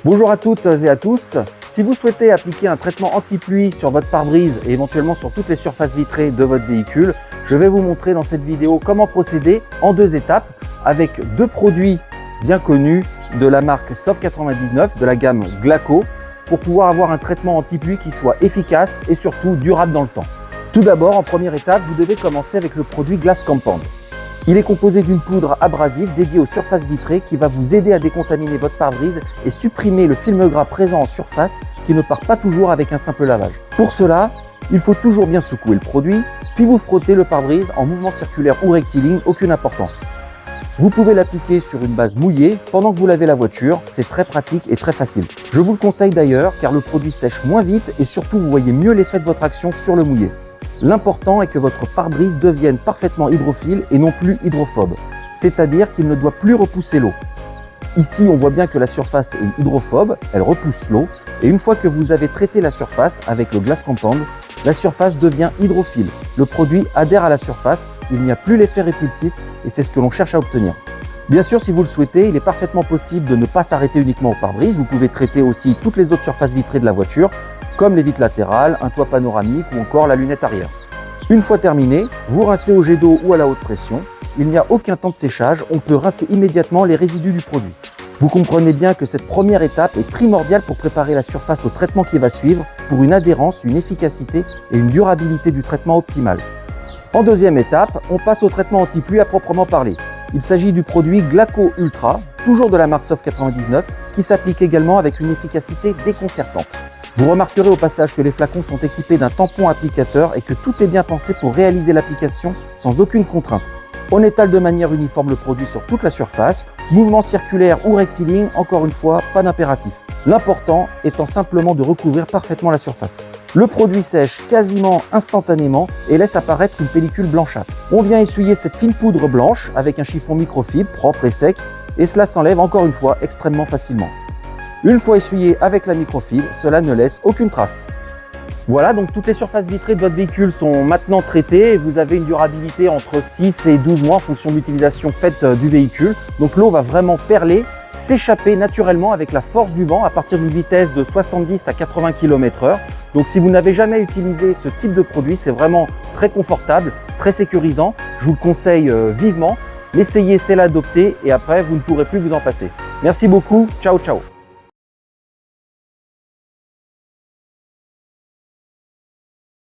Bonjour à toutes et à tous. Si vous souhaitez appliquer un traitement anti-pluie sur votre pare-brise et éventuellement sur toutes les surfaces vitrées de votre véhicule, je vais vous montrer dans cette vidéo comment procéder en 2 étapes avec 2 produits bien connus de la marque Soft 99 de la gamme Glaco pour pouvoir avoir un traitement anti-pluie qui soit efficace et surtout durable dans le temps. Tout d'abord, en première étape, vous devez commencer avec le produit Glass Compound. Il est composé d'une poudre abrasive dédiée aux surfaces vitrées qui va vous aider à décontaminer votre pare-brise et supprimer le film gras présent en surface qui ne part pas toujours avec un simple lavage. Pour cela, il faut toujours bien secouer le produit, puis vous frottez le pare-brise en mouvement circulaire ou rectiligne, aucune importance. Vous pouvez l'appliquer sur une base mouillée pendant que vous lavez la voiture, c'est très pratique et très facile. Je vous le conseille d'ailleurs car le produit sèche moins vite et surtout vous voyez mieux l'effet de votre action sur le mouillé. L'important est que votre pare-brise devienne parfaitement hydrophile et non plus hydrophobe, c'est-à-dire qu'il ne doit plus repousser l'eau. Ici, on voit bien que la surface est hydrophobe, elle repousse l'eau, et une fois que vous avez traité la surface avec le Glass Compound, la surface devient hydrophile. Le produit adhère à la surface, il n'y a plus l'effet répulsif et c'est ce que l'on cherche à obtenir. Bien sûr, si vous le souhaitez, il est parfaitement possible de ne pas s'arrêter uniquement au pare-brise. Vous pouvez traiter aussi toutes les autres surfaces vitrées de la voiture, comme les vitres latérales, un toit panoramique ou encore la lunette arrière. Une fois terminé, vous rincez au jet d'eau ou à la haute pression. Il n'y a aucun temps de séchage, on peut rincer immédiatement les résidus du produit. Vous comprenez bien que cette première étape est primordiale pour préparer la surface au traitement qui va suivre pour une adhérence, une efficacité et une durabilité du traitement optimale. En deuxième étape, on passe au traitement anti-pluie à proprement parler. Il s'agit du produit Glaco Ultra, toujours de la marque Soft 99, qui s'applique également avec une efficacité déconcertante. Vous remarquerez au passage que les flacons sont équipés d'un tampon applicateur et que tout est bien pensé pour réaliser l'application sans aucune contrainte. On étale de manière uniforme le produit sur toute la surface, mouvement circulaire ou rectiligne, encore une fois, pas d'impératif. L'important étant simplement de recouvrir parfaitement la surface. Le produit sèche quasiment instantanément et laisse apparaître une pellicule blanchâtre. On vient essuyer cette fine poudre blanche avec un chiffon microfibre propre et sec et cela s'enlève encore une fois extrêmement facilement. Une fois essuyé avec la microfibre, cela ne laisse aucune trace. Voilà, donc toutes les surfaces vitrées de votre véhicule sont maintenant traitées et vous avez une durabilité entre 6 et 12 mois en fonction de l'utilisation faite du véhicule. Donc l'eau va vraiment perler, s'échapper naturellement avec la force du vent à partir d'une vitesse de 70 à 80 km/h. Donc si vous n'avez jamais utilisé ce type de produit, c'est vraiment très confortable, très sécurisant. Je vous le conseille vivement. L'essayer, c'est l'adopter et après, vous ne pourrez plus vous en passer. Merci beaucoup, ciao ciao.